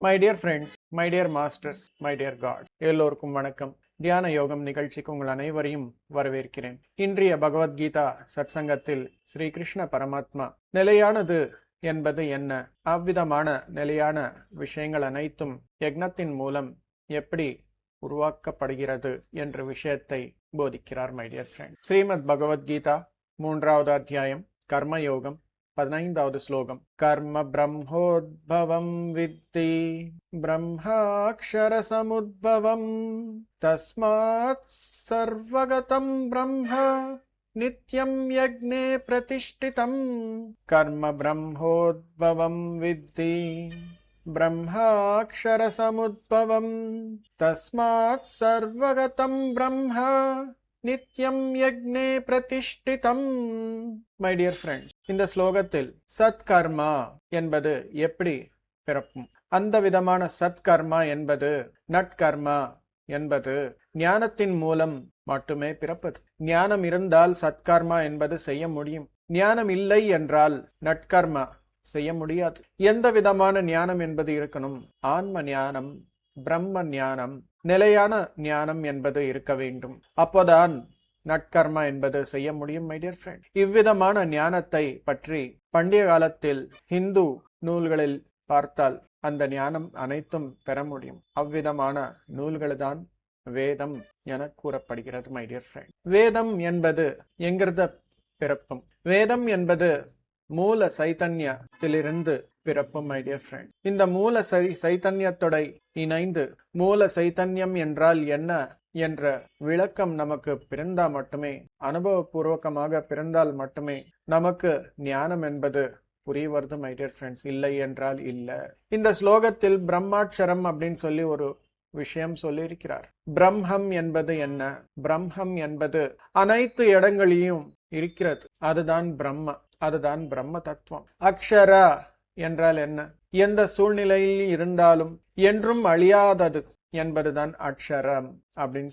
My dear friends, my dear masters, my dear God, எல்லோருக்கும் வணக்கம். தியான யோகம் நிகழ்ச்சிக்கு உங்கள் அனைவரையும் வரவேற்கிறேன். இன்றைய பகவத்கீதா சத்சங்கத்தில் ஸ்ரீ கிருஷ்ண பரமாத்மா நிலையானது என்பது என்ன, அவ்விதமான நிலையான விஷயங்கள் அனைத்தும் யக்னத்தின் மூலம் எப்படி உருவாக்கப்படுகிறது என்ற விஷயத்தை போதிக்கிறார். My dear friend, Shrimad Bhagavad Gita 3வது அத்தியாயம் கர்மயோகம் 15வது ஸ்லோகம். கர்ம பிரம்மோத்பவம் வித்தி பிரம்மாக்ஷர சமுத்பவம் தஸ்மாத் சர்வகதம் பிரம்ம நித்யம் யக்ஞே பிரதிஷ்டிதம். கர்ம பிரம்மோத்பவம் வித்தி பிரம்மாக்ஷர சமுத்பவம் தஸ்மாத் சர்வகதம் பிரம்ம நித்யம் யக்ஞே பிரதிஷ்டிதம். மை டியர் ஃப்ரெண்ட்ஸ், இந்த ஸ்லோகத்தில் சத்கர்மா என்பது எப்படி பிறப்பும், அந்த விதமான சத்கர்மா என்பது நட்கர்மா என்பது ஞானத்தின் மூலம் மட்டுமே பிறப்பது. ஞானம் இருந்தால் சத்கர்மா என்பது செய்ய முடியும். ஞானம் இல்லை என்றால் நட்கர்மா செய்ய முடியாது. எந்த விதமான ஞானம் என்பது இருக்கணும்? ஆன்ம ஞானம், பிரம்ம ஞானம், நிலையான ஞானம் என்பது இருக்க வேண்டும். அப்போதான் நட்கர்மா என்பது செய்ய முடியும். மை டியர் ஃப்ரெண்ட், இவ்விதமான ஞானத்தை பற்றி பண்டைய காலத்தில் ஹிந்து நூல்களில் பார்த்தால் அந்த ஞானம் அனைத்தும் பெற முடியும். அவ்விதமான நூல்கள் தான் வேதம் என கூறப்படுகிறது. மை டியர் ஃப்ரெண்ட், வேதம் என்பது எங்கிருந்த பிறப்பும்? வேதம் என்பது மூல சைத்தன்யத்திலிருந்து பிறப்பும். மை டியர் ஃப்ரெண்ட், இந்த மூல சைத்தன்யத்தோட இணைந்து மூல சைத்தன்யம் என்றால் என்ன என்ற விளக்கம் நமக்கு பிறந்தால் மட்டுமே, அனுபவபூர்வகமாக பிறந்தால் மட்டுமே நமக்கு ஞானம் என்பது புரிவது. மை டியர் ஃப்ரெண்ட்ஸ், இல்லை என்றால் இல்லை. இந்த ஸ்லோகத்தில் பிரம்மாட்சரம் அப்படின்னு சொல்லி ஒரு விஷயம் சொல்லியிருக்கிறார். பிரம்மம் என்பது என்ன? பிரம்மம் என்பது அனைத்து இடங்களிலும் இருக்கிறது. அதுதான் பிரம்ம, அதுதான் பிரம்ம தத்துவம். அக்ஷரா என்றால் என்ன? எந்த சூழ்நிலையில் இருந்தாலும் என்றும் அழியாதது என்பதுதான் அக்ஷரம் அப்படின்னு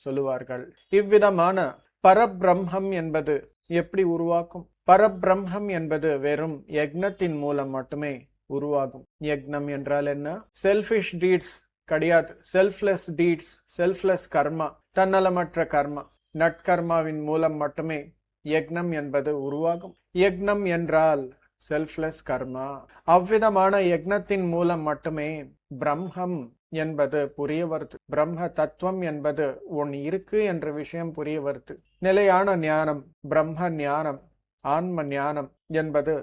சொல்லுவார்கள். இவ்விதமான பரபிரம்மம் என்பது எப்படி உருவாக்கும்? பரபிரம்மம் என்பது வெறும் யக்னத்தின் மூலம் மட்டுமே உருவாகும். யக்னம் என்றால் என்ன? செல்ஃபிஷ் டீட்ஸ் கிடையாது. செல்ஃப்லெஸ் டீட்ஸ், செல்ஃப்லெஸ் கர்மா, தன்னலமற்ற கர்மா, நட்கர்மாவின் மூலம் மட்டுமே யக்னம் என்பது உருவாகும். யக்னம் என்றால் செல்ஃப்லெஸ் கர்மா. அவ்விதமான யக்னத்தின் மூலம் மட்டுமே பிரம்மம் என்பது புரிய வருது. பிரம்ம தத்துவம் என்பது ஒன்று இருக்கு என்ற விஷயம் புரிய வருது. நிலையான ஞானம், பிரம்ம ஞானம், ஆன்ம ஞானம் என்பது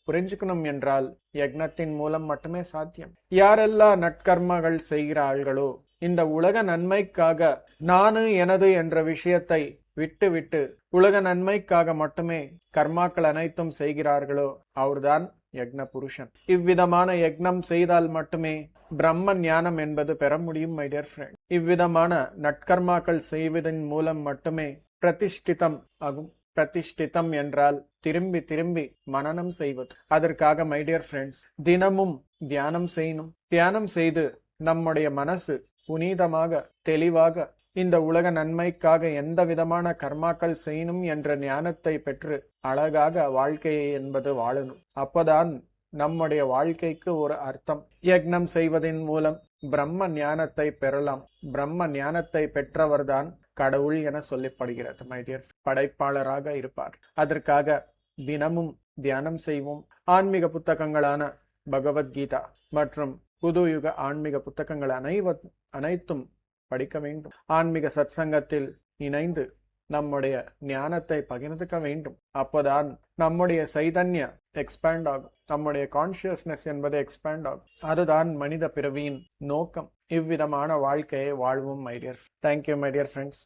புரிஞ்சுக்கணும் என்றால் யக்னத்தின் மூலம் மட்டுமே சாத்தியம். யாரெல்லாம் நட்கர்மங்கள் செய்கிறார்களோ, இந்த உலக நன்மைக்காக நானு எனது என்ற விஷயத்தை விட்டு விட்டு உலக நன்மைக்காக மட்டுமே கர்மாக்கள் அனைத்தும் செய்கிறார்களோ அவர்தான் யக்ன புருஷன். இவ்விதமான யக்னம் செய்தால் மட்டுமே பிரம்ம ஞானம் என்பது பெற முடியும். மை டியர் ஃப்ரெண்ட், இவ்விதமான நட்கர்மாக்கள் செய்வதன் மூலம் மட்டுமே பிரதிஷ்டிதம் ஆகும். பிரதிஷ்டிதம் என்றால் திரும்பி திரும்பி மனனம் செய்வது. அதற்காக மை டியர் ஃப்ரெண்ட்ஸ், தினமும் தியானம் செய்யணும். தியானம் செய்து நம்முடைய மனசு புனிதமாக, தெளிவாக இந்த உலக நன்மைக்காக எந்த விதமான கர்மாக்கள் செய்யணும் என்ற ஞானத்தை பெற்று அழகாக வாழ்க்கையை என்பது வாழணும். அப்போதான் நம்முடைய வாழ்க்கைக்கு ஒரு அர்த்தம். யக்னம் செய்வதன் மூலம் பிரம்ம ஞானத்தை பெறலாம். பிரம்ம ஞானத்தை பெற்றவர்தான் கடவுள் என சொல்லப்படுகிறது. மை டியர், படைப்பாளராக இருப்பார். அதற்காக தினமும் தியானம் செய்வோம். ஆன்மீக புத்தகங்களான பகவத்கீதா மற்றும் புது யுக ஆன்மீக புத்தகங்கள் அனைத்தும் படிக்க வேண்டும். ஆன்மீக சத்சங்கத்தில் இணைந்து நம்முடைய ஞானத்தை பகிர்ந்துக்க வேண்டும். அப்போதான் நம்முடைய சைதன்ய எக்ஸ்பேண்ட் ஆகும், நம்முடைய கான்சியஸ்னஸ் என்பது எக்ஸ்பேண்ட் ஆகும். அதுதான் மனித பிறவியின் நோக்கம். இவ்விதமான வாழ்க்கையை வாழ்வோம். My dear, thank you my dear friends.